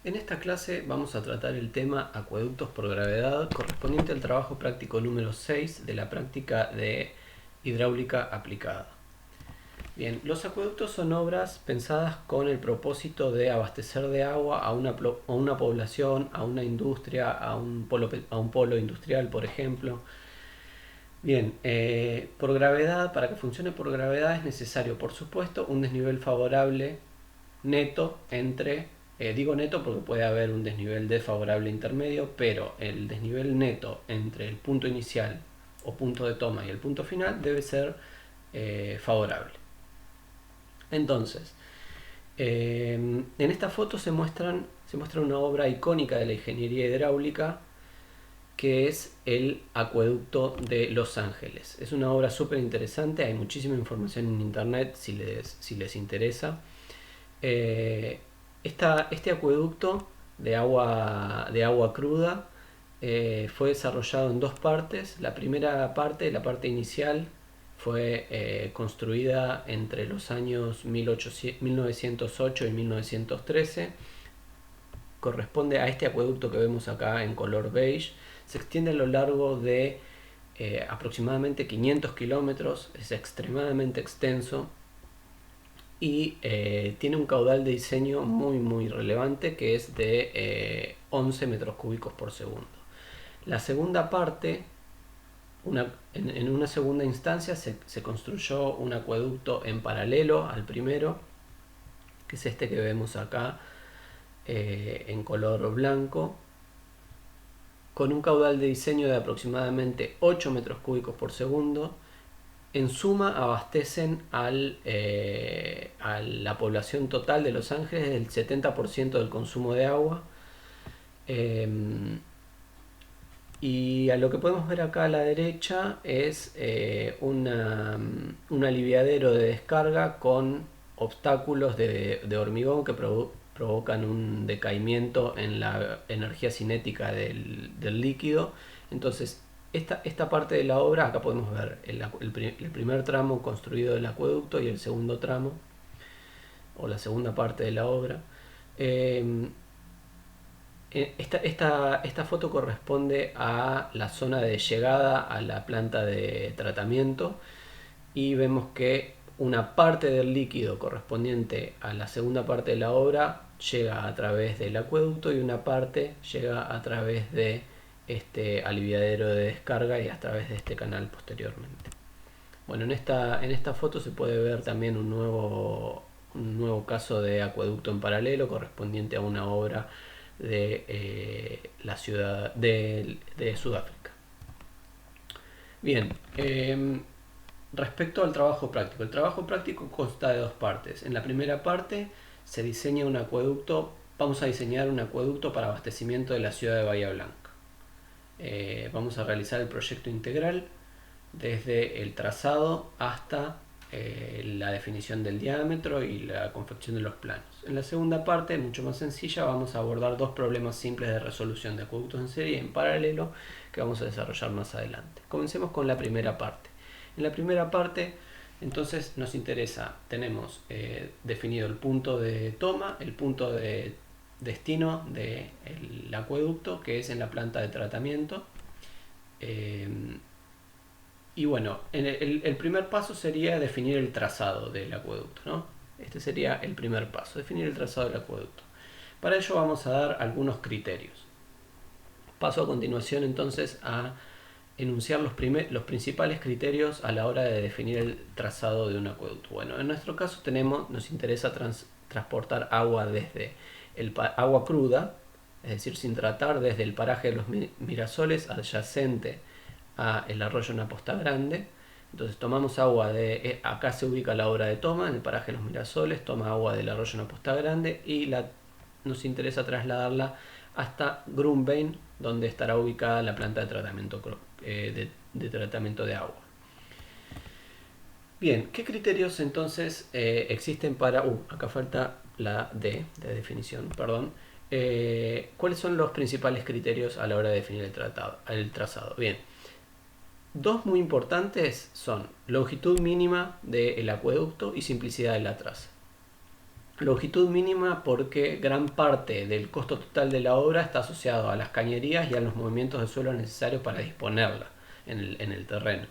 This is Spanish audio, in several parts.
En esta clase vamos a tratar el tema acueductos por gravedad correspondiente al trabajo práctico número 6 de la práctica de hidráulica aplicada. Bien, los acueductos son obras pensadas con el propósito de abastecer de agua a una población, a una industria, a un polo industrial, por ejemplo. Bien, por gravedad, para que funcione por gravedad es necesario, por supuesto, un desnivel favorable neto entre, digo neto porque puede haber un desnivel desfavorable intermedio, pero el desnivel neto entre el punto inicial o punto de toma y el punto final debe ser favorable. Entonces, en esta foto se muestra una obra icónica de la ingeniería hidráulica que es el acueducto de Los Ángeles. Es una obra súper interesante, hay muchísima información en internet si les interesa. Este acueducto de agua cruda fue desarrollado en dos partes. La primera parte, la parte inicial, fue construida entre los años 1908 y 1913. Corresponde a este acueducto que vemos acá en color beige. Se extiende a lo largo de aproximadamente 500 kilómetros, es extremadamente extenso y tiene un caudal de diseño muy relevante que es de 11 metros cúbicos por segundo. La segunda parte, en una segunda instancia se construyó un acueducto en paralelo al primero, que es este que vemos acá en color blanco, con un caudal de diseño de aproximadamente 8 metros cúbicos por segundo. En suma, abastecen a la población total de Los Ángeles del 70% del consumo de agua. Eh, y a lo que podemos ver acá a la derecha es un aliviadero de descarga con obstáculos de hormigón que provocan un decaimiento en la energía cinética del líquido. Entonces, esta parte de la obra, acá podemos ver el primer tramo construido del acueducto y el segundo tramo, o la segunda parte de la obra. Eh, esta foto corresponde a la zona de llegada a la planta de tratamiento y vemos que una parte del líquido correspondiente a la segunda parte de la obra llega a través del acueducto y una parte llega a través de este aliviadero de descarga y a través de este canal posteriormente. Bueno, en esta foto se puede ver también un nuevo caso de acueducto en paralelo correspondiente a una obra de la ciudad de Sudáfrica. Bien, respecto al trabajo práctico. El trabajo práctico consta de dos partes. En la primera parte se diseña un acueducto, vamos a diseñar un acueducto para abastecimiento de la ciudad de Bahía Blanca. Vamos a realizar el proyecto integral desde el trazado hasta la definición del diámetro y la confección de los planos. En la segunda parte, mucho más sencilla, vamos a abordar dos problemas simples de resolución de acueductos en serie en paralelo que vamos a desarrollar más adelante. Comencemos con la primera parte. En la primera parte, entonces, nos interesa, tenemos definido el punto de toma, el punto de destino del acueducto, que es en la planta de tratamiento. Y bueno, el primer paso sería definir el trazado del acueducto, ¿no? Este sería el primer paso, definir el trazado del acueducto. Para ello vamos a dar algunos criterios. Paso a continuación entonces a enunciar los principales criterios a la hora de definir el trazado de un acueducto. Bueno, en nuestro caso nos interesa transportar agua desde agua cruda, es decir, sin tratar, desde el paraje de los Mirasoles adyacente a el arroyo Naposta Grande. Entonces tomamos agua acá se ubica la obra de toma, en el paraje de los Mirasoles, toma agua del arroyo Naposta Grande y nos interesa trasladarla hasta Grunbein, donde estará ubicada la planta de tratamiento tratamiento de agua. Bien, ¿qué criterios entonces existen para... acá falta la D de definición, perdón. ¿Cuáles son los principales criterios a la hora de definir el trazado? Bien, dos muy importantes son longitud mínima del acueducto y simplicidad de la traza. Longitud mínima porque gran parte del costo total de la obra está asociado a las cañerías y a los movimientos de suelo necesarios para disponerla en el terreno.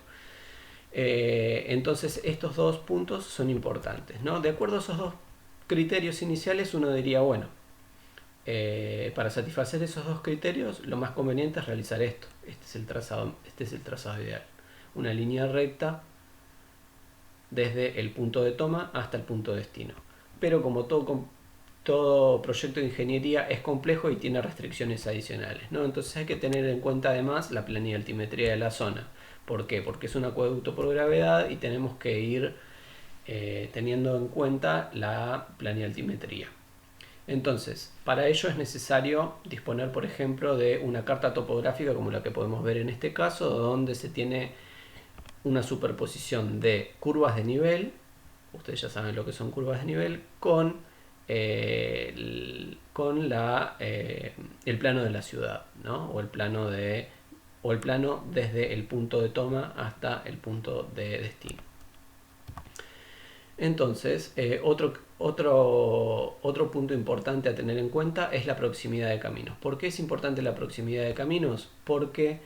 Entonces estos dos puntos son importantes, ¿no? De acuerdo a esos dos criterios iniciales, uno diría, bueno, para satisfacer esos dos criterios, lo más conveniente es realizar esto. Este es el trazado ideal. Una línea recta desde el punto de toma hasta el punto de destino. Pero como todo proyecto de ingeniería es complejo y tiene restricciones adicionales, ¿no? Entonces hay que tener en cuenta además la planialtimetría de la zona. ¿Por qué? Porque es un acueducto por gravedad y tenemos que ir teniendo en cuenta la planialtimetría. Entonces, para ello es necesario disponer, por ejemplo, de una carta topográfica como la que podemos ver en este caso, donde se tiene una superposición de curvas de nivel, ustedes ya saben lo que son curvas de nivel, con el plano de la ciudad, ¿no? O el plano desde el punto de toma hasta el punto de destino. Entonces, otro punto importante a tener en cuenta es la proximidad de caminos. ¿Por qué es importante la proximidad de caminos? Porque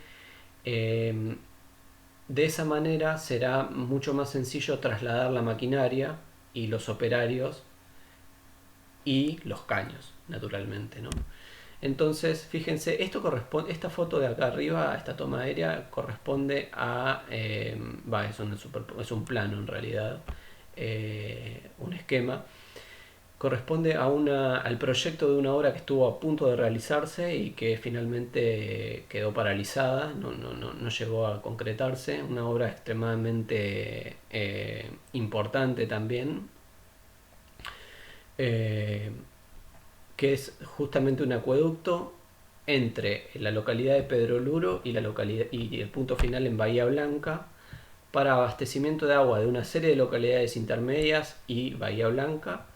de esa manera será mucho más sencillo trasladar la maquinaria y los operarios y los caños, naturalmente, ¿no? Entonces, fíjense, esta foto de acá arriba, esta toma aérea, corresponde a... es un plano en realidad, un esquema. Corresponde al proyecto de una obra que estuvo a punto de realizarse y que finalmente quedó paralizada, no llegó a concretarse. Una obra extremadamente importante también, que es justamente un acueducto entre la localidad de Pedro Luro y el punto final en Bahía Blanca, para abastecimiento de agua de una serie de localidades intermedias y Bahía Blanca,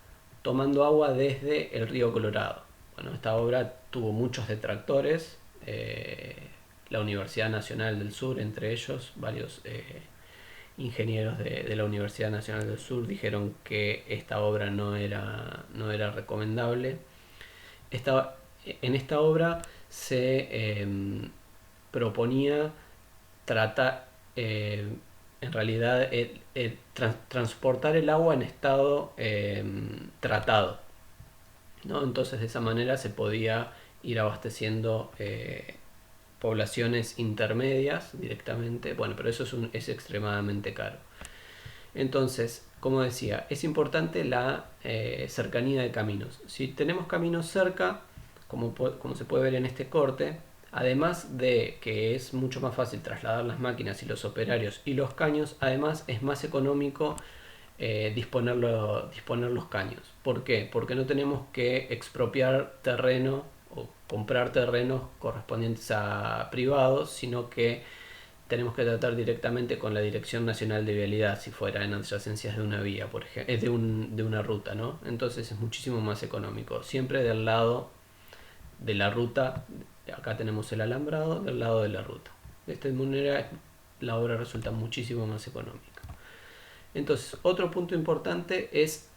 tomando agua desde el río Colorado. Bueno, esta obra tuvo muchos detractores, la Universidad Nacional del Sur, entre ellos varios ingenieros de la Universidad Nacional del Sur dijeron que esta obra no era recomendable. En esta obra se proponía tratar, en realidad, transportar el agua en estado tratado, ¿no? Entonces de esa manera se podía ir abasteciendo poblaciones intermedias directamente. Bueno, pero eso es extremadamente caro. Entonces, como decía, es importante la cercanía de caminos. Si tenemos caminos cerca, como se puede ver en este corte, además de que es mucho más fácil trasladar las máquinas y los operarios y los caños, además es más económico disponer los caños. ¿Por qué? Porque no tenemos que expropiar terreno o comprar terrenos correspondientes a privados, sino que tenemos que tratar directamente con la Dirección Nacional de Vialidad si fuera en adyacencias de una vía, por ejemplo, de una ruta, ¿no? Entonces es muchísimo más económico. Siempre del lado de la ruta, acá tenemos el alambrado, del lado de la ruta. De esta manera la obra resulta muchísimo más económica. Entonces, otro punto importante es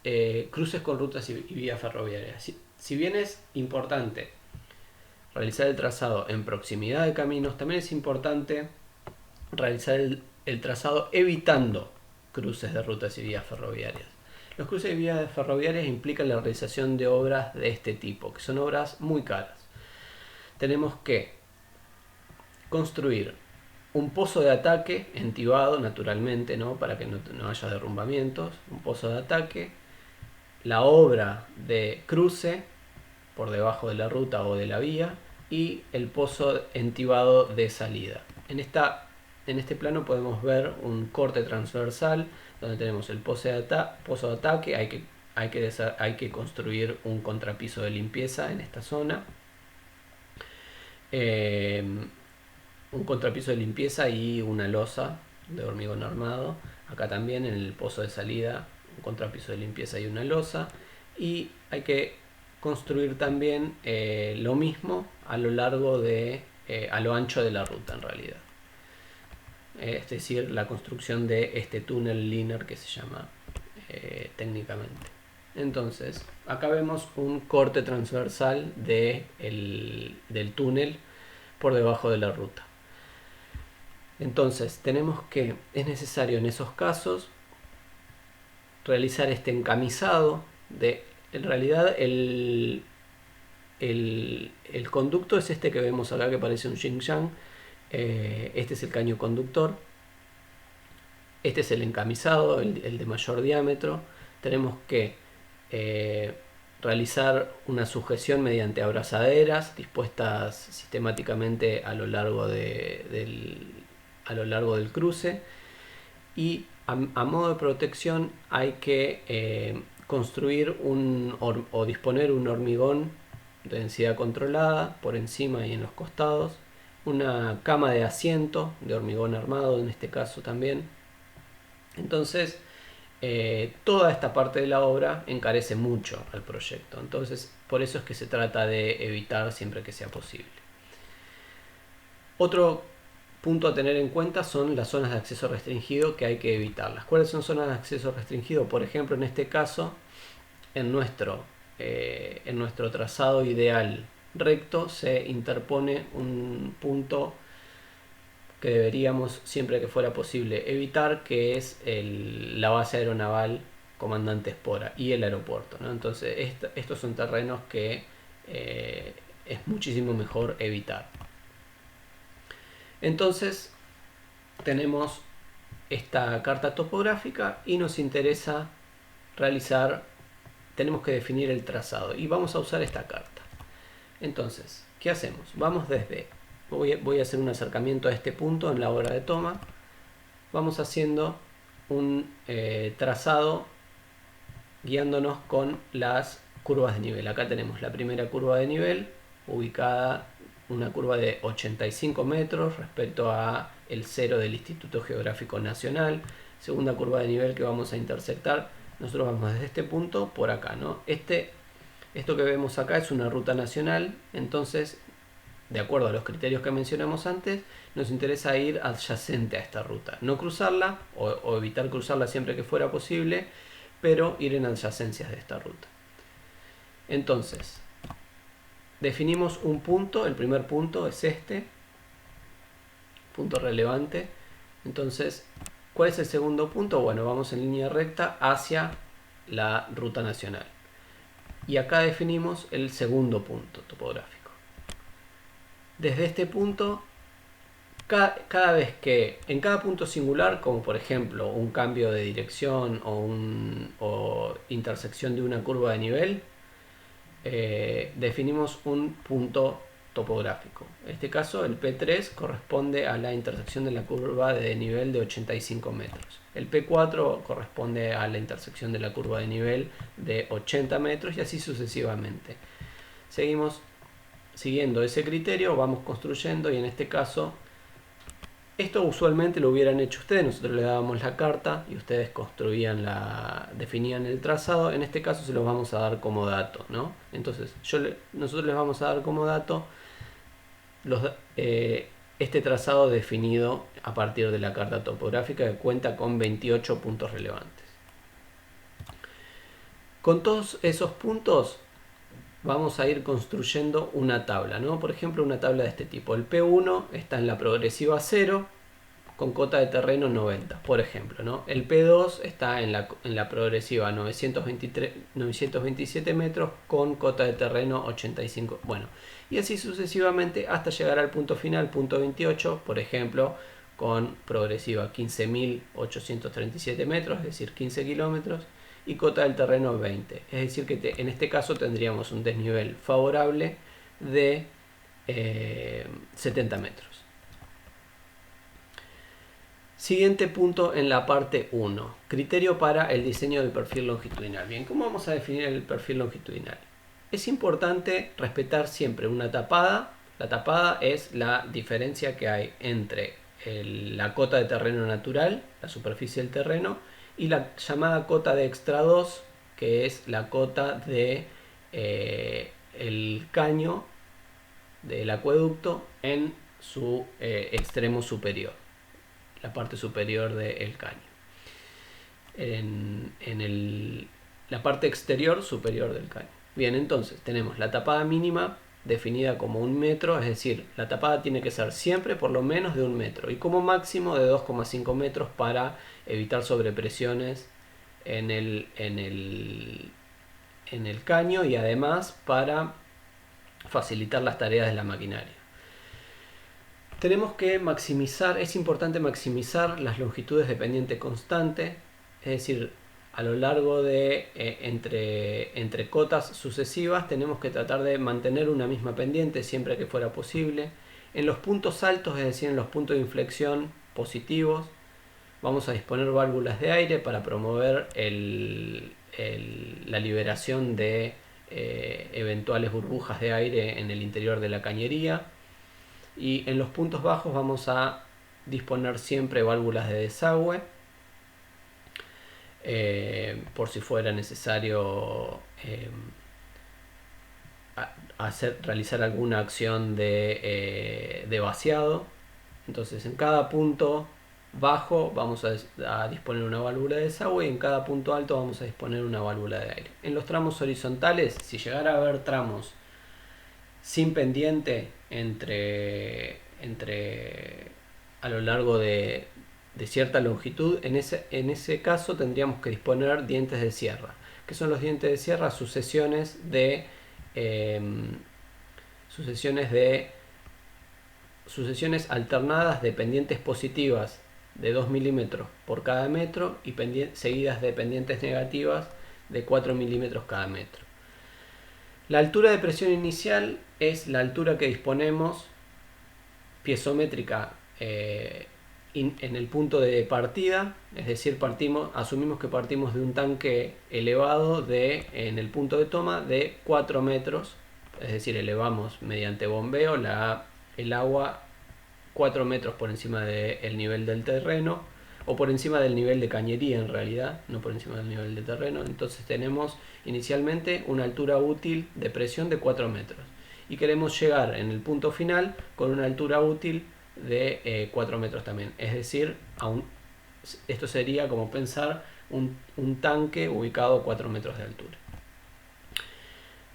cruces con rutas y vías ferroviarias. Si bien es importante realizar el trazado en proximidad de caminos, también es importante realizar el trazado evitando cruces de rutas y vías ferroviarias. Los cruces de vías ferroviarias implican la realización de obras de este tipo, que son obras muy caras. Tenemos que construir un pozo de ataque entibado naturalmente, ¿no? Para que no haya derrumbamientos, un pozo de ataque, la obra de cruce por debajo de la ruta o de la vía y el pozo entibado de salida. En este plano podemos ver un corte transversal donde tenemos el pozo de ataque. Hay que construir un contrapiso de limpieza en esta zona. Un contrapiso de limpieza y una losa de hormigón armado. Acá también en el pozo de salida un contrapiso de limpieza y una losa. Y hay que construir también lo mismo a lo a lo ancho de la ruta en realidad. Es decir, la construcción de este túnel linear que se llama técnicamente. Entonces, acá vemos un corte transversal del túnel por debajo de la ruta. Entonces, es necesario en esos casos realizar este encamisado en realidad el conducto es este que vemos acá que parece un yin-yang. Este es el caño conductor. Este es el encamisado, el de mayor diámetro. Tenemos que realizar una sujeción mediante abrazaderas dispuestas sistemáticamente a lo largo del cruce. Y a modo de protección hay que construir o disponer un hormigón de densidad controlada por encima y en los costados, una cama de asiento de hormigón armado en este caso también. Entonces toda esta parte de la obra encarece mucho al proyecto, entonces por eso es que se trata de evitar siempre que sea posible. Otro punto a tener en cuenta son las zonas de acceso restringido, que hay que evitarlas. ¿Cuáles son zonas de acceso restringido? Por ejemplo, en este caso, en nuestro trazado ideal recto se interpone un punto que deberíamos, siempre que fuera posible, evitar, que es la base aeronaval Comandante Espora y el aeropuerto, ¿no? Entonces estos son terrenos que es muchísimo mejor evitar. Entonces tenemos esta carta topográfica y nos interesa tenemos que definir el trazado y vamos a usar esta carta. Entonces, ¿qué hacemos? Voy a hacer un acercamiento a este punto en la hora de toma. Vamos haciendo un trazado guiándonos con las curvas de nivel. Acá tenemos la primera curva de nivel ubicada, una curva de 85 metros respecto a el cero del Instituto Geográfico Nacional. Segunda curva de nivel que vamos a intersectar. Nosotros vamos desde este punto por acá, ¿no? Esto que vemos acá es una ruta nacional, entonces, de acuerdo a los criterios que mencionamos antes, nos interesa ir adyacente a esta ruta. No cruzarla o evitar cruzarla siempre que fuera posible, pero ir en adyacencias de esta ruta. Entonces, definimos un punto, el primer punto es este, punto relevante. Entonces, ¿cuál es el segundo punto? Bueno, vamos en línea recta hacia la ruta nacional. Y acá definimos el segundo punto topográfico. Desde este punto, cada vez que en cada punto singular, como por ejemplo un cambio de dirección o intersección de una curva de nivel, definimos un punto topográfico. En este caso el P3 corresponde a la intersección de la curva de nivel de 85 metros. El P4 corresponde a la intersección de la curva de nivel de 80 metros y así sucesivamente. Seguimos siguiendo ese criterio, vamos construyendo y en este caso, esto usualmente lo hubieran hecho ustedes, nosotros le dábamos la carta y ustedes definían el trazado. En este caso se los vamos a dar como dato, ¿no? Entonces nosotros les vamos a dar como dato este trazado definido a partir de la carta topográfica que cuenta con 28 puntos relevantes. Con todos esos puntos vamos a ir construyendo una tabla, ¿no? Por ejemplo, una tabla de este tipo. El P1 está en la progresiva 0 con cota de terreno 90, por ejemplo, ¿no? El P2 está en la progresiva 927 metros con cota de terreno 85. Bueno, y así sucesivamente hasta llegar al punto final, punto 28, por ejemplo, con progresiva 15.837 metros, es decir, 15 kilómetros, y cota del terreno 20. Es decir, que en este caso tendríamos un desnivel favorable de 70 metros. Siguiente punto en la parte 1. Criterio para el diseño del perfil longitudinal. Bien, ¿cómo vamos a definir el perfil longitudinal? Es importante respetar siempre una tapada. La tapada es la diferencia que hay entre la cota de terreno natural, la superficie del terreno, y la llamada cota de extra 2, que es la cota de el caño del acueducto en su extremo superior, la parte superior del caño. la parte exterior superior del caño. Bien, entonces tenemos la tapada mínima definida como 1 metro, es decir, la tapada tiene que ser siempre por lo menos de 1 metro y como máximo de 2,5 metros para evitar sobrepresiones en el caño y además para facilitar las tareas de la maquinaria. Tenemos que maximizar, es importante maximizar las longitudes de pendiente constante, es decir, a lo largo de entre cotas sucesivas tenemos que tratar de mantener una misma pendiente siempre que fuera posible. En los puntos altos, es decir, en los puntos de inflexión positivos, vamos a disponer válvulas de aire para promover la liberación de eventuales burbujas de aire en el interior de la cañería. Y en los puntos bajos vamos a disponer siempre válvulas de desagüe por si fuera necesario realizar alguna acción de vaciado. Entonces en cada punto bajo vamos a disponer una válvula de desagüe y en cada punto alto vamos a disponer una válvula de aire. En los tramos horizontales, si llegara a haber tramos sin pendiente a lo largo de cierta longitud, en ese caso tendríamos que disponer dientes de sierra. ¿Qué son los dientes de sierra? Sucesiones alternadas de pendientes positivas de 2 milímetros por cada metro y seguidas de pendientes negativas de 4 milímetros cada metro. La altura de presión inicial es la altura que disponemos piezométrica en el punto de partida, es decir, asumimos que partimos de un tanque elevado en el punto de toma de 4 metros, es decir, elevamos mediante bombeo el agua 4 metros por encima del nivel del terreno, o por encima del nivel de cañería en realidad, no por encima del nivel de terreno. Entonces tenemos inicialmente una altura útil de presión de 4 metros y queremos llegar en el punto final con una altura útil de 4 metros también, es decir, esto sería como pensar un tanque ubicado a 4 metros de altura.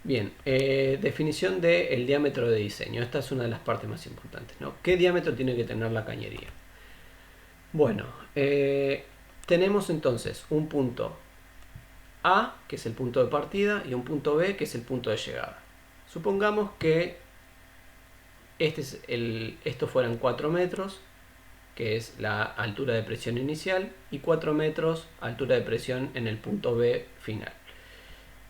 Bien, definición del diámetro de diseño. Esta es una de las partes más importantes, ¿no? ¿Qué diámetro tiene que tener la cañería? Bueno, tenemos entonces un punto A, que es el punto de partida, y un punto B, que es el punto de llegada. Supongamos que esto fueran 4 metros, que es la altura de presión inicial, y 4 metros altura de presión en el punto B final.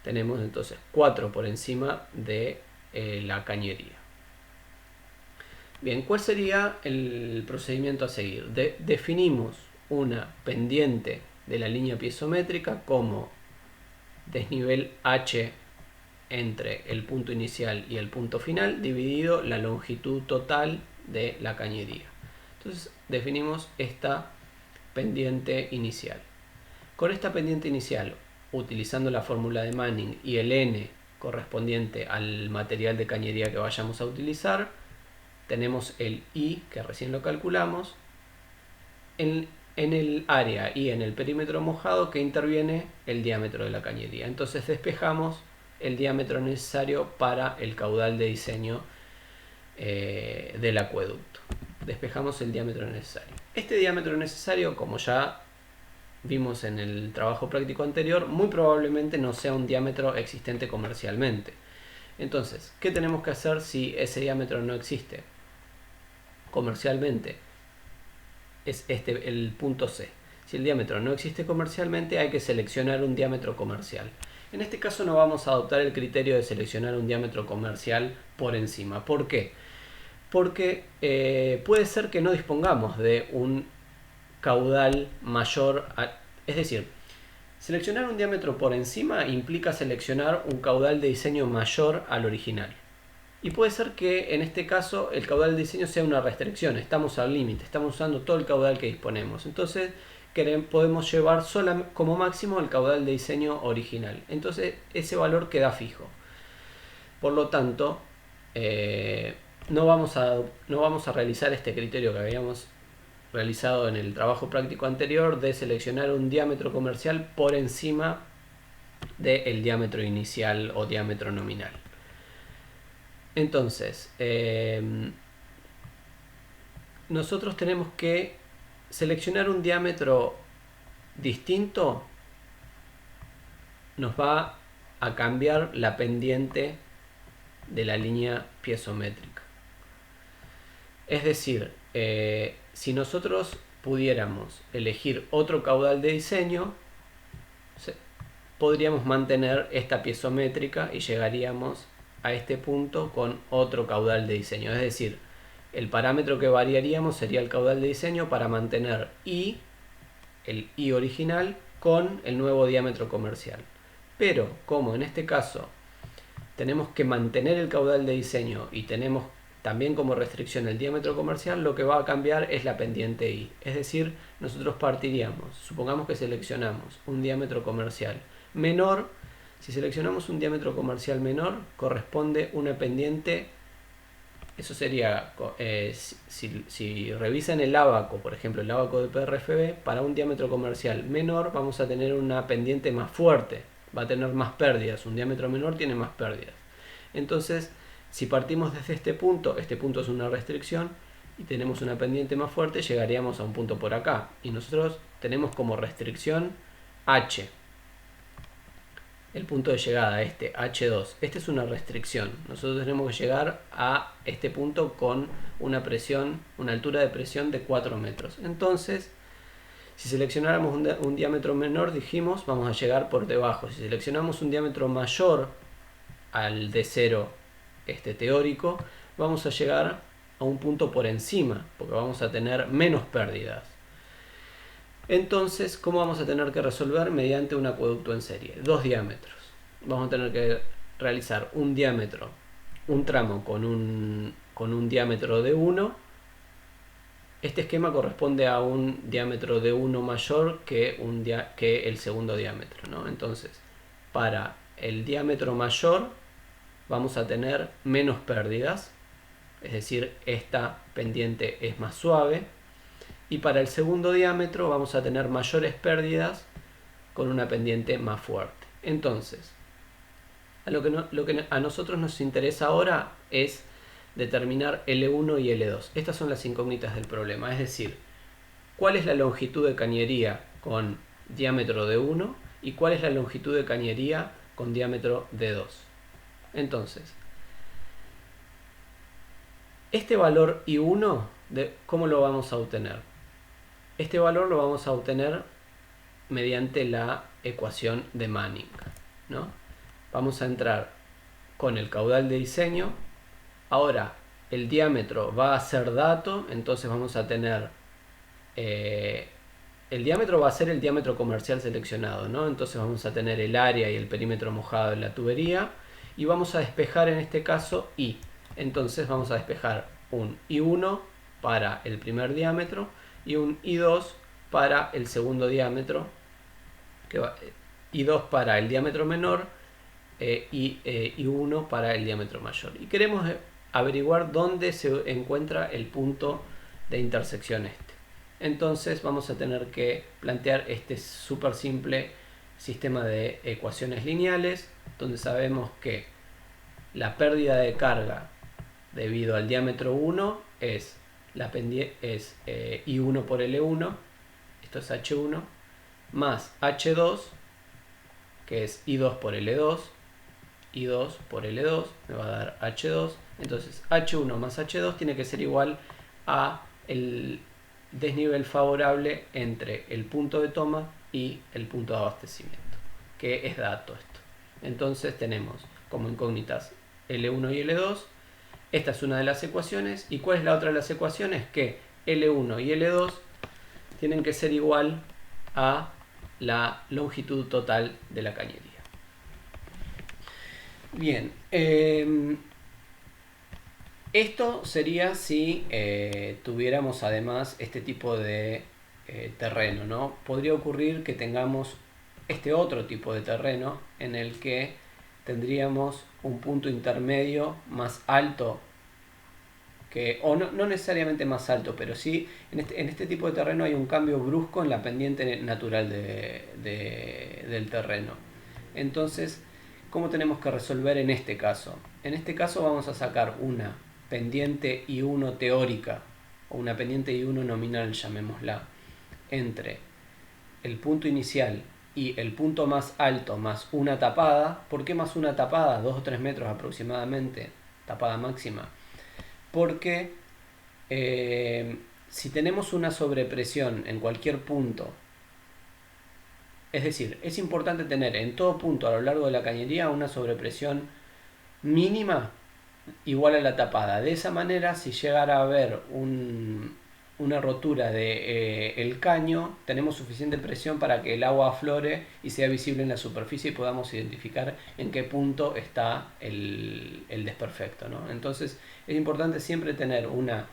Tenemos entonces 4 por encima de la cañería. Bien, ¿cuál sería el procedimiento a seguir? Definimos una pendiente de la línea piezométrica como desnivel H entre el punto inicial y el punto final dividido la longitud total de la cañería. Entonces definimos esta pendiente inicial. Con esta pendiente inicial, utilizando la fórmula de Manning y el N correspondiente al material de cañería que vayamos a utilizar, tenemos el I, que recién lo calculamos, en el área y en el perímetro mojado que interviene el diámetro de la cañería. Entonces despejamos el diámetro necesario para el caudal de diseño del acueducto. Despejamos el diámetro necesario. Este diámetro necesario, como ya vimos en el trabajo práctico anterior, muy probablemente no sea un diámetro existente comercialmente. Entonces, ¿qué tenemos que hacer si ese diámetro no existe comercialmente? Es el punto C. Si el diámetro no existe comercialmente, hay que seleccionar un diámetro comercial. En este caso no vamos a adoptar el criterio de seleccionar un diámetro comercial por encima. ¿Por qué? Porque puede ser que no dispongamos de un caudal mayor, es decir, seleccionar un diámetro por encima implica seleccionar un caudal de diseño mayor al original. Y puede ser que en este caso el caudal de diseño sea una restricción, estamos al límite, estamos usando todo el caudal que disponemos. Entonces podemos llevar como máximo el caudal de diseño original. Entonces ese valor queda fijo. Por lo tanto, no vamos a realizar este criterio que habíamos realizado en el trabajo práctico anterior de seleccionar un diámetro comercial por encima del diámetro inicial o diámetro nominal. Entonces, nosotros tenemos que seleccionar un diámetro distinto. Nos va a cambiar la pendiente de la línea piezométrica. Es decir, si nosotros pudiéramos elegir otro caudal de diseño, podríamos mantener esta piezométrica y llegaríamos a este punto con otro caudal de diseño. Es decir, el parámetro que variaríamos sería el caudal de diseño para mantener I, el I original, con el nuevo diámetro comercial. Pero como en este caso tenemos que mantener el caudal de diseño y tenemos también como restricción el diámetro comercial, lo que va a cambiar es la pendiente I. Es decir, nosotros partiríamos, supongamos que seleccionamos un diámetro comercial menor. Si seleccionamos un diámetro comercial menor, corresponde una pendiente. Eso sería, si revisan el ábaco, por ejemplo el ábaco de PRFB, para un diámetro comercial menor vamos a tener una pendiente más fuerte, va a tener más pérdidas. Un diámetro menor tiene más pérdidas. Entonces, si partimos desde este punto es una restricción y tenemos una pendiente más fuerte, llegaríamos a un punto por acá. Y nosotros tenemos como restricción H. El punto de llegada, este H2, esta es una restricción. Nosotros tenemos que llegar a este punto con una presión, una altura de presión de 4 metros. Entonces, si seleccionáramos un diámetro menor, dijimos, vamos a llegar por debajo. Si seleccionamos un diámetro mayor al D0 teórico, vamos a llegar a un punto por encima, porque vamos a tener menos pérdidas. Entonces, ¿cómo vamos a tener que resolver? Mediante un acueducto en serie. Dos diámetros. Vamos a tener que realizar un diámetro, un tramo con un diámetro de 1. Este esquema corresponde a un diámetro de 1 mayor que el segundo diámetro, ¿no? Entonces, para el diámetro mayor vamos a tener menos pérdidas, es decir, esta pendiente es más suave. Y para el segundo diámetro vamos a tener mayores pérdidas con una pendiente más fuerte. Entonces, lo que a nosotros nos interesa ahora es determinar L1 y L2. Estas son las incógnitas del problema, es decir, cuál es la longitud de cañería con diámetro de 1 y cuál es la longitud de cañería con diámetro de 2. Entonces, este valor I1, ¿cómo lo vamos a obtener? Este valor lo vamos a obtener mediante la ecuación de Manning, ¿no? Vamos a entrar con el caudal de diseño. Ahora el diámetro va a ser dato, entonces vamos a tener el diámetro va a ser el diámetro comercial seleccionado, ¿no? Entonces vamos a tener el área y el perímetro mojado de la tubería y vamos a despejar en este caso I. Entonces vamos a despejar un I1 para el primer diámetro y un I2 para el segundo diámetro, I2 para el diámetro menor y I1 para el diámetro mayor. Y queremos averiguar dónde se encuentra el punto de intersección este. Entonces vamos a tener que plantear este súper simple sistema de ecuaciones lineales, donde sabemos que la pérdida de carga debido al diámetro 1 es I1 por L1, esto es H1, más H2, que es I2 por L2, I2 por L2, me va a dar H2. Entonces H1 más H2 tiene que ser igual a el desnivel favorable entre el punto de toma y el punto de abastecimiento, que es dato esto. Entonces tenemos como incógnitas L1 y L2. Esta es una de las ecuaciones. ¿Y cuál es la otra de las ecuaciones? Que L1 y L2 tienen que ser igual a la longitud total de la cañería. Bien, esto sería si tuviéramos además este tipo de terreno, ¿no? Podría ocurrir que tengamos este otro tipo de terreno en el que tendríamos un punto intermedio más alto o no necesariamente más alto, pero sí en este tipo de terreno hay un cambio brusco en la pendiente natural del terreno. Entonces, ¿cómo tenemos que resolver en este caso? En este caso vamos a sacar una pendiente I1 teórica, o una pendiente I1 nominal, llamémosla, entre el punto inicial y el punto más alto más una tapada. ¿Por qué más una tapada? 2 o 3 metros aproximadamente, tapada máxima. Porque si tenemos una sobrepresión en cualquier punto, es decir, es importante tener en todo punto a lo largo de la cañería una sobrepresión mínima igual a la tapada. De esa manera, si llegara a haber una rotura de el caño, tenemos suficiente presión para que el agua aflore y sea visible en la superficie y podamos identificar en qué punto está el desperfecto, ¿no? Entonces es importante siempre tener una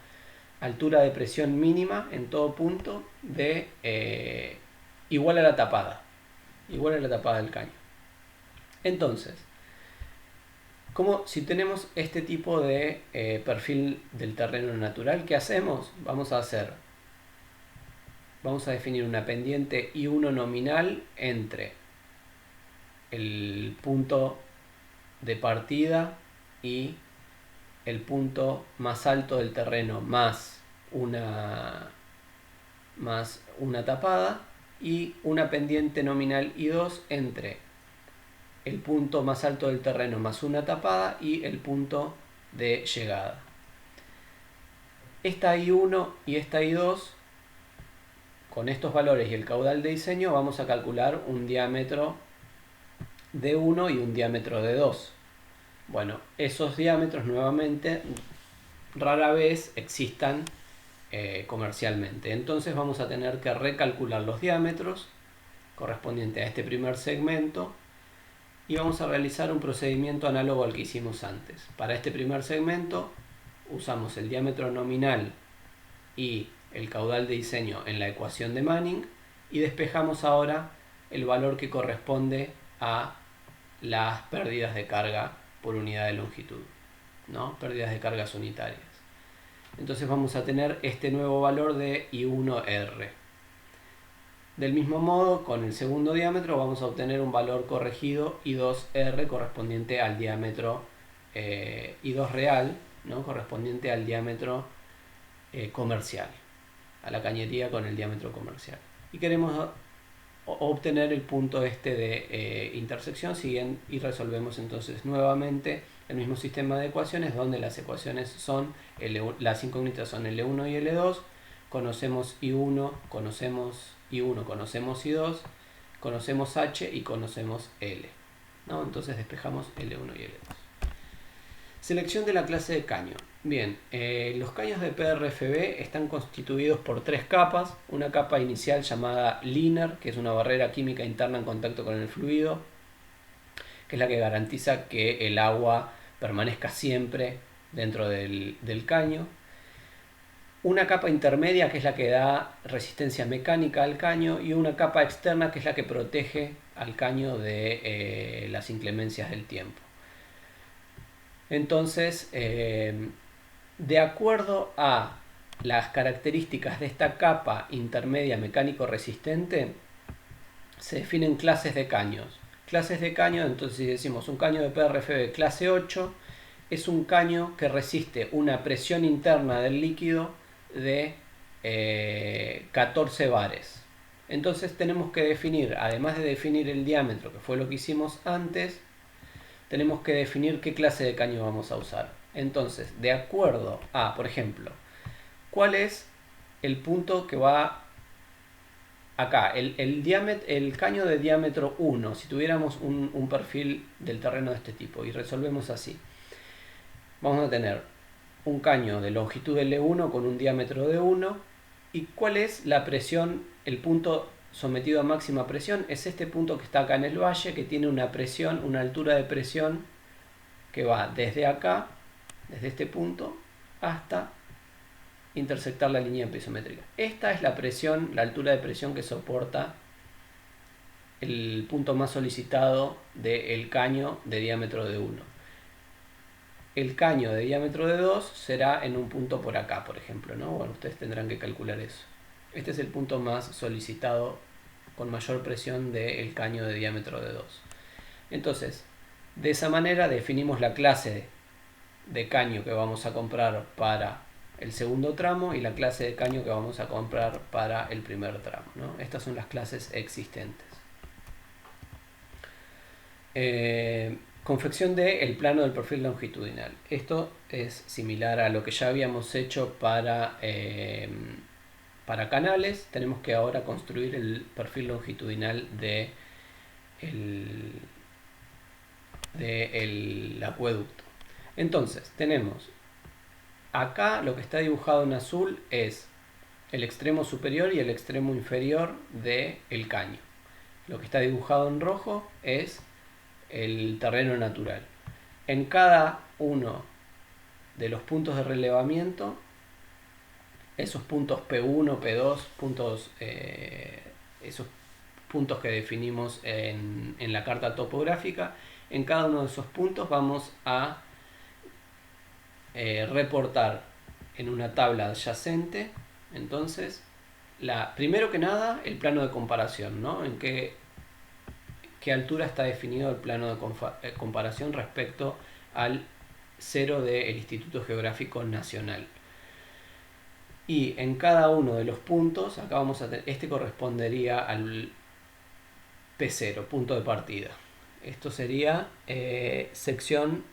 altura de presión mínima en todo punto de igual a la tapada del caño. Entonces, como si tenemos este tipo de perfil del terreno natural, ¿qué hacemos? Vamos a definir una pendiente I1 nominal entre el punto de partida y el punto más alto del terreno más una tapada, y una pendiente nominal I2 entre el punto más alto del terreno más una tapada y el punto de llegada. Esta I1 y esta I2, con estos valores y el caudal de diseño, vamos a calcular un diámetro de 1 y un diámetro de 2. Bueno, esos diámetros nuevamente rara vez existan comercialmente. Entonces vamos a tener que recalcular los diámetros correspondientes a este primer segmento y vamos a realizar un procedimiento análogo al que hicimos antes. Para este primer segmento usamos el diámetro nominal y el caudal de diseño en la ecuación de Manning y despejamos ahora el valor que corresponde a las pérdidas de carga por unidad de longitud, ¿no? Pérdidas de cargas unitarias. Entonces vamos a tener este nuevo valor de I1R. Del mismo modo, con el segundo diámetro vamos a obtener un valor corregido I2R correspondiente al diámetro I2 real, ¿no? Correspondiente al diámetro comercial, a la cañería con el diámetro comercial. Y queremos obtener el punto este de intersección y resolvemos entonces nuevamente el mismo sistema de ecuaciones, donde las ecuaciones son las incógnitas son L1 y L2. Conocemos I1, conocemos I2, conocemos H y conocemos L, ¿no? Entonces despejamos L1 y L2. Selección de la clase de caño. Bien, los caños de PRFB están constituidos por 3 capas. Una capa inicial llamada liner, que es una barrera química interna en contacto con el fluido, que es la que garantiza que el agua permanezca siempre dentro del caño. Una capa intermedia, que es la que da resistencia mecánica al caño, y una capa externa, que es la que protege al caño de las inclemencias del tiempo. Entonces, de acuerdo a las características de esta capa intermedia mecánico resistente, se definen clases de caños. Clases de caño, entonces si decimos un caño de PRFB clase 8, es un caño que resiste una presión interna del líquido de 14 bares. Entonces tenemos que definir, además de definir el diámetro, que fue lo que hicimos antes, tenemos que definir qué clase de caño vamos a usar. Entonces, de acuerdo a, por ejemplo, cuál es el punto que va acá, el caño de diámetro 1, si tuviéramos un perfil del terreno de este tipo y resolvemos así, vamos a tener un caño de longitud L1 con un diámetro de 1. ¿Y cuál es la presión? El punto sometido a máxima presión es este punto que está acá en el valle, que tiene una presión, una altura de presión que va desde acá, desde este punto, hasta intersectar la línea piezométrica. Esta es la presión, la altura de presión que soporta el punto más solicitado del caño de diámetro de 1. El caño de diámetro de 2 será en un punto por acá, por ejemplo, ¿no? Bueno, ustedes tendrán que calcular eso. Este es el punto más solicitado con mayor presión del caño de diámetro de 2. Entonces, de esa manera definimos la clase de caño que vamos a comprar para el segundo tramo y la clase de caño que vamos a comprar para el primer tramo, ¿no? Estas son las clases existentes. Confección del plano del perfil longitudinal. Esto es similar a lo que ya habíamos hecho para canales. Tenemos que ahora construir el perfil longitudinal de el acueducto. Entonces, tenemos acá lo que está dibujado en azul es el extremo superior y el extremo inferior del caño. Lo que está dibujado en rojo es el terreno natural. En cada uno de los puntos de relevamiento, esos puntos P1, P2, esos puntos que definimos en la carta topográfica, en cada uno de esos puntos vamos a reportar en una tabla adyacente, entonces, primero que nada, el plano de comparación, ¿no? En qué altura está definido el plano de comparación respecto al cero del Instituto Geográfico Nacional. Y en cada uno de los puntos, acá vamos a tener, este correspondería al P0, punto de partida. Esto sería sección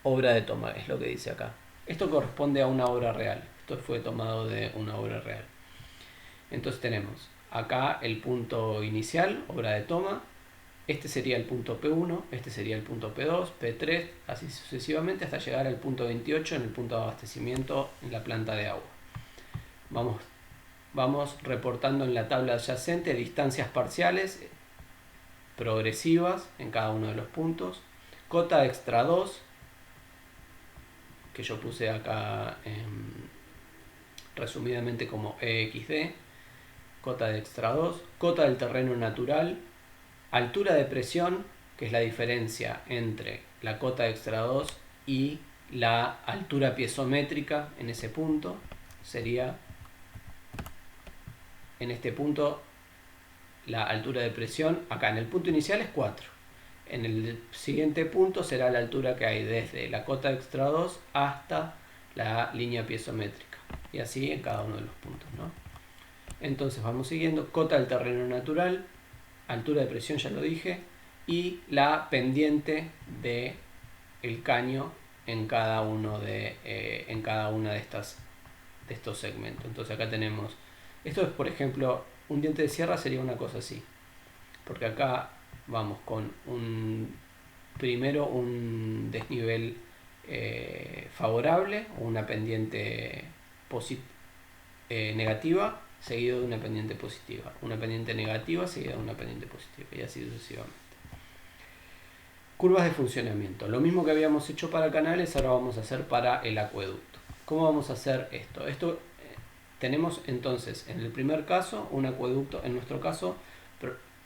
obra de toma, es lo que dice acá. Esto corresponde a una obra real. Esto fue tomado de una obra real. Entonces tenemos acá el punto inicial, obra de toma. Este sería el punto P1, este sería el punto P2, P3, así sucesivamente hasta llegar al punto 28 en el punto de abastecimiento en la planta de agua. Vamos reportando en la tabla adyacente distancias parciales progresivas en cada uno de los puntos. Cota extra 2, que yo puse acá resumidamente como EXD. Cota de extra 2, cota del terreno natural, altura de presión, que es la diferencia entre la cota extra 2 y la altura piezométrica en ese punto. Sería, en este punto, la altura de presión, acá en el punto inicial es 4. En el siguiente punto será la altura que hay desde la cota extra 2 hasta la línea piezométrica. Y así en cada uno de los puntos, ¿no? Entonces vamos siguiendo, cota del terreno natural, altura de presión ya lo dije, y la pendiente de el caño en cada una de estos segmentos. Entonces acá tenemos, esto es por ejemplo, un diente de sierra sería una cosa así, porque acá vamos con primero un desnivel favorable o una pendiente negativa, seguido de una pendiente positiva, una pendiente negativa seguida de una pendiente positiva, y así sucesivamente. Curvas de funcionamiento, lo mismo que habíamos hecho para canales, ahora vamos a hacer para el acueducto. ¿Cómo vamos a hacer esto? Tenemos entonces en el primer caso un acueducto, en nuestro caso,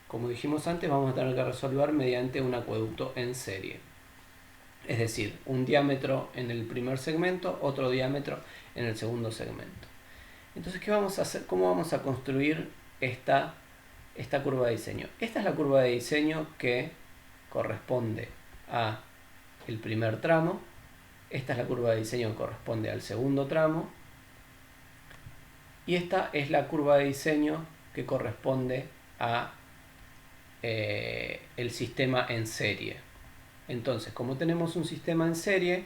como dijimos antes, vamos a tener que resolver mediante un acueducto en serie. Es decir, un diámetro en el primer segmento, otro diámetro en el segundo segmento. Entonces, ¿qué vamos a hacer? ¿Cómo vamos a construir esta curva de diseño? Esta es la curva de diseño que corresponde a el primer tramo. Esta es la curva de diseño que corresponde al segundo tramo. Y esta es la curva de diseño que corresponde a el sistema en serie. Entonces, como tenemos un sistema en serie,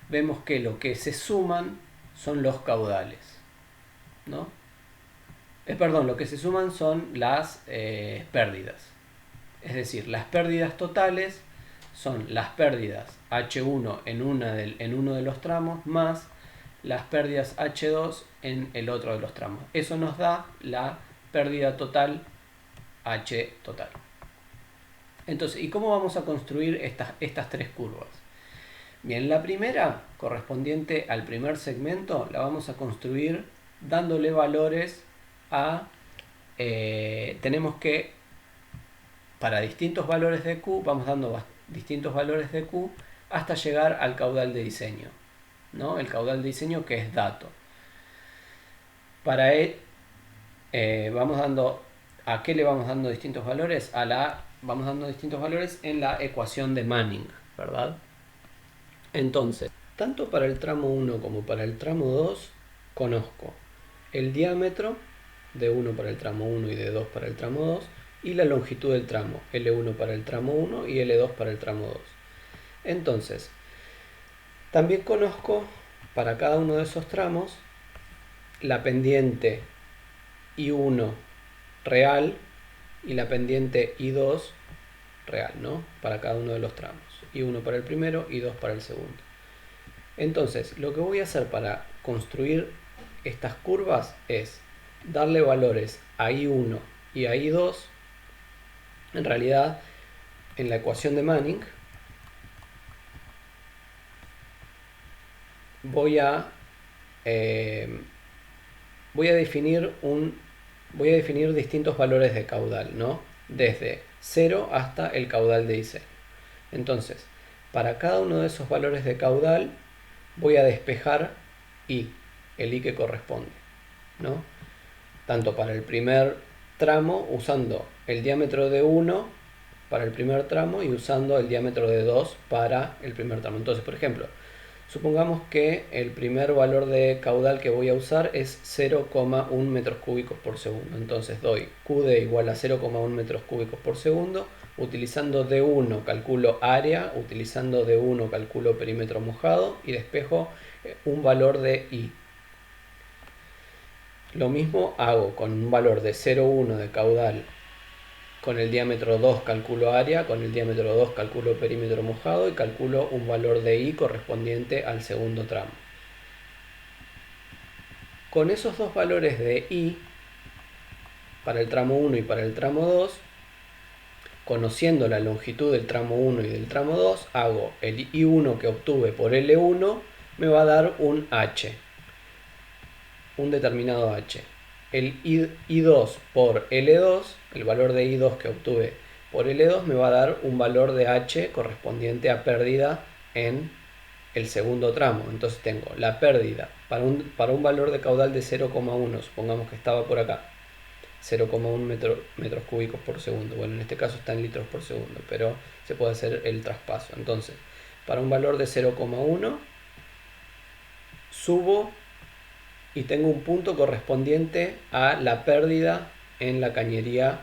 vemos que lo que se suman son los caudales, ¿no? Lo que se suman son las pérdidas. Es decir, las pérdidas totales son las pérdidas H1 en uno de los tramos más las pérdidas H2 en el otro de los tramos. Eso nos da la pérdida total H total. Entonces, ¿y cómo vamos a construir estas tres curvas? Bien, la primera, correspondiente al primer segmento, la vamos a construir dándole valores a... tenemos que, para distintos valores de Q, vamos dando distintos valores de Q hasta llegar al caudal de diseño, ¿no? El caudal de diseño que es dato. Para él, vamos dando... ¿A qué le vamos dando distintos valores? A la vamos dando distintos valores en la ecuación de Manning, ¿verdad? Entonces, tanto para el tramo 1 como para el tramo 2, conozco el diámetro de 1 para el tramo 1 y de 2 para el tramo 2, y la longitud del tramo, L1 para el tramo 1 y L2 para el tramo 2. Entonces, también conozco para cada uno de esos tramos la pendiente I1 real y la pendiente I2 real, ¿no? Para cada uno de los tramos. I1 para el primero, I2 para el segundo. Entonces, lo que voy a hacer para construir estas curvas es darle valores a I1 y a I2. En realidad, en la ecuación de Manning, voy a definir distintos valores de caudal, ¿no? Desde 0 hasta el caudal de diseño. Entonces, para cada uno de esos valores de caudal voy a despejar I, el I que corresponde, ¿no? Tanto para el primer tramo usando el diámetro de 1 para el primer tramo y usando el diámetro de 2 para el primer tramo. Entonces, por ejemplo, supongamos que el primer valor de caudal que voy a usar es 0,1 metros cúbicos por segundo. Entonces doy QD igual a 0,1 metros cúbicos por segundo. Utilizando D1 calculo área, utilizando D1 calculo perímetro mojado y despejo un valor de I. Lo mismo hago con un valor de 0,1 de caudal. Con el diámetro 2 calculo área, con el diámetro 2 calculo perímetro mojado y calculo un valor de I correspondiente al segundo tramo. Con esos dos valores de I, para el tramo 1 y para el tramo 2, conociendo la longitud del tramo 1 y del tramo 2, hago el I1 que obtuve por L1, me va a dar un H, un determinado H. El I2 por L2, el valor de I2 que obtuve por L2 me va a dar un valor de H correspondiente a pérdida en el segundo tramo. Entonces tengo la pérdida para un valor de caudal de 0,1, supongamos que estaba por acá, 0,1 metros cúbicos por segundo. Bueno, en este caso está en litros por segundo, pero se puede hacer el traspaso. Entonces, para un valor de 0,1, subo y tengo un punto correspondiente a la pérdida en la cañería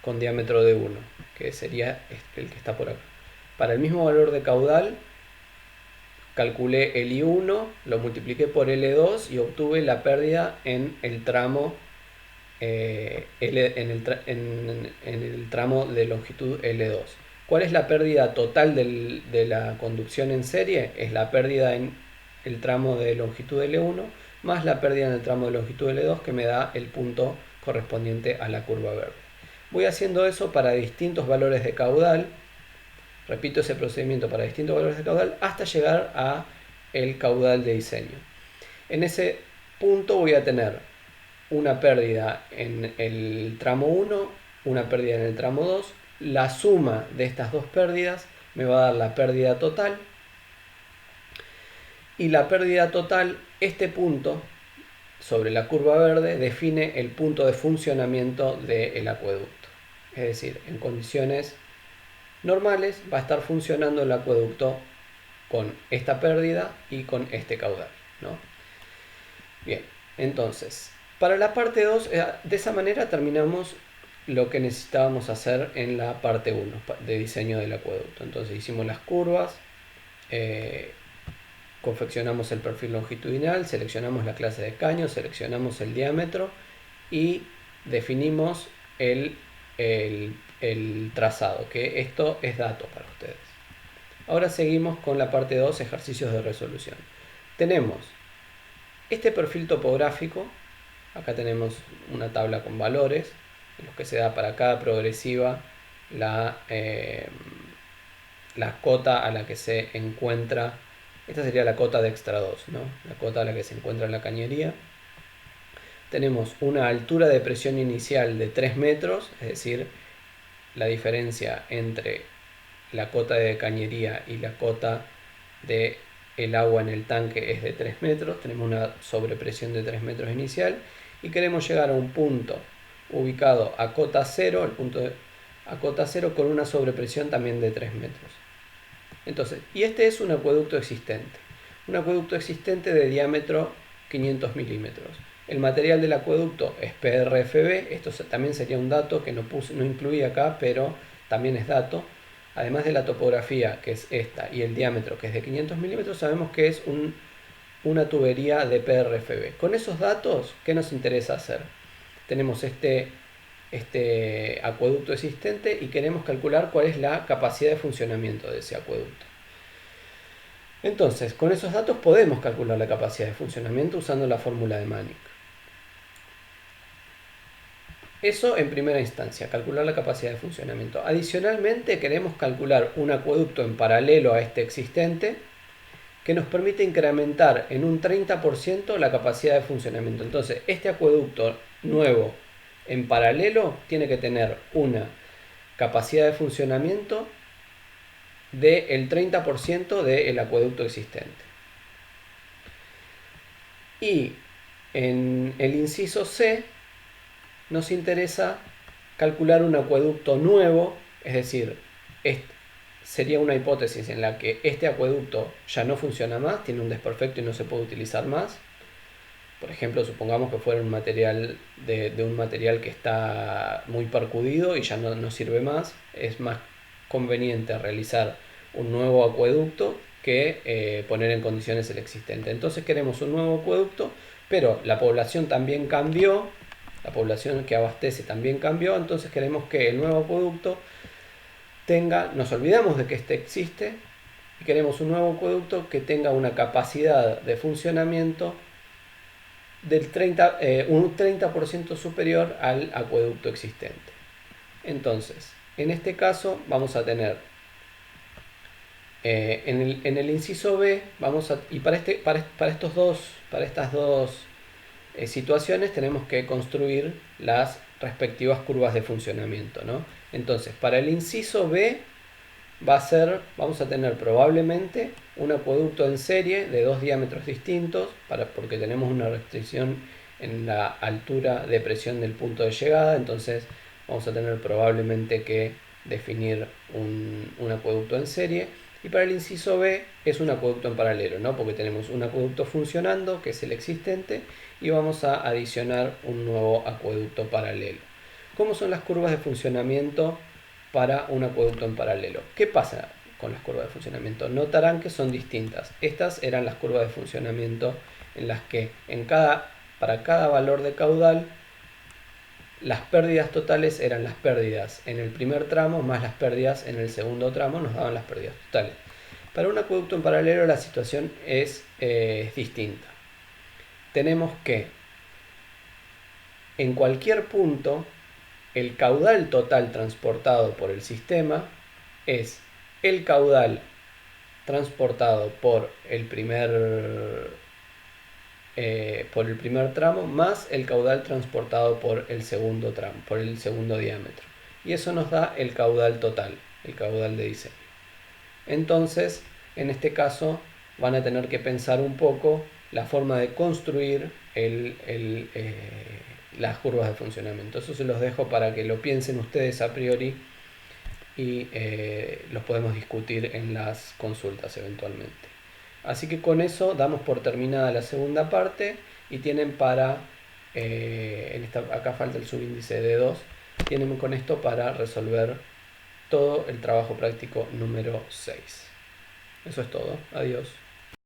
con diámetro de 1, que sería el que está por acá. Para el mismo valor de caudal, calculé el I1, lo multipliqué por L2 y obtuve la pérdida en el tramo en el tramo de longitud L2. ¿Cuál es la pérdida total de la conducción en serie? Es la pérdida en el tramo de longitud L1 más la pérdida en el tramo de longitud L2, que me da el punto correspondiente a la curva verde. Voy haciendo eso para distintos valores de caudal. Repito ese procedimiento para distintos valores de caudal hasta llegar a el caudal de diseño. En ese punto voy a tener una pérdida en el tramo 1, una pérdida en el tramo 2. La suma de estas dos pérdidas me va a dar la pérdida total. Y la pérdida total, este punto sobre la curva verde, define el punto de funcionamiento del acueducto. Es decir, en condiciones normales va a estar funcionando el acueducto con esta pérdida y con este caudal, ¿no? Bien, entonces, para la parte 2, de esa manera terminamos lo que necesitábamos hacer en la parte 1 de diseño del acueducto. Entonces hicimos las curvas, confeccionamos el perfil longitudinal, seleccionamos la clase de caño, seleccionamos el diámetro y definimos el trazado, que esto es dato para ustedes. Ahora seguimos con la parte 2, ejercicios de resolución. Tenemos este perfil topográfico. Acá tenemos una tabla con valores en los que se da para cada progresiva la cota a la que se encuentra. Esta sería la cota de extra 2, ¿no? La cota a la que se encuentra la cañería. Tenemos una altura de presión inicial de 3 metros, es decir, la diferencia entre la cota de cañería y la cota de el agua en el tanque es de 3 metros. Tenemos una sobrepresión de 3 metros inicial y queremos llegar a un punto ubicado a cota 0, el punto a cota 0 con una sobrepresión también de 3 metros. Entonces, y este es un acueducto existente. Un acueducto existente de diámetro 500 milímetros. El material del acueducto es PRFB, esto también sería un dato que no incluí acá, pero también es dato. Además de la topografía, que es esta, y el diámetro, que es de 500 milímetros, sabemos que es una tubería de PRFB. Con esos datos, ¿qué nos interesa hacer? Tenemos este acueducto existente y queremos calcular cuál es la capacidad de funcionamiento de ese acueducto. Entonces, con esos datos podemos calcular la capacidad de funcionamiento usando la fórmula de Mannich. Eso en primera instancia, calcular la capacidad de funcionamiento. Adicionalmente, queremos calcular un acueducto en paralelo a este existente que nos permite incrementar en un 30% la capacidad de funcionamiento. Entonces, este acueducto nuevo en paralelo tiene que tener una capacidad de funcionamiento del 30% del acueducto existente. Y en el inciso C nos interesa calcular un acueducto nuevo, es decir, sería una hipótesis en la que este acueducto ya no funciona más, tiene un desperfecto y no se puede utilizar más. Por ejemplo, supongamos que fuera un material de un material que está muy percudido y ya no sirve más. Es más conveniente realizar un nuevo acueducto que poner en condiciones el existente. Entonces queremos un nuevo acueducto, pero la población también cambió, la población que abastece también cambió, entonces queremos que el nuevo acueducto nos olvidamos de que este existe y queremos un nuevo acueducto que tenga una capacidad de funcionamiento del un 30% superior al acueducto existente. Entonces, en este caso vamos a tener en el inciso B y para estas dos situaciones tenemos que construir las respectivas curvas de funcionamiento, ¿no? Entonces, para el inciso B vamos a tener probablemente un acueducto en serie de dos diámetros distintos, porque tenemos una restricción en la altura de presión del punto de llegada, entonces vamos a tener probablemente que definir un acueducto en serie. Y para el inciso B es un acueducto en paralelo, ¿no? Porque tenemos un acueducto funcionando, que es el existente, y vamos a adicionar un nuevo acueducto paralelo. ¿Cómo son las curvas de funcionamiento para un acueducto en paralelo? ¿Qué pasa con las curvas de funcionamiento? Notarán que son distintas. Estas eran las curvas de funcionamiento en las que para cada valor de caudal las pérdidas totales eran las pérdidas en el primer tramo más las pérdidas en el segundo tramo, nos daban las pérdidas totales. Para un acueducto en paralelo la situación es distinta. Tenemos que en cualquier punto el caudal total transportado por el sistema es el caudal transportado por el primer tramo más el caudal transportado por el segundo tramo, por el segundo diámetro. Y eso nos da el caudal total, el caudal de diseño. Entonces, en este caso, van a tener que pensar un poco la forma de construir las curvas de funcionamiento. Eso se los dejo para que lo piensen ustedes a priori y los podemos discutir en las consultas eventualmente. Así que con eso damos por terminada la segunda parte y tienen acá falta el subíndice de 2, tienen con esto para resolver todo el trabajo práctico número 6. Eso es todo. Adiós.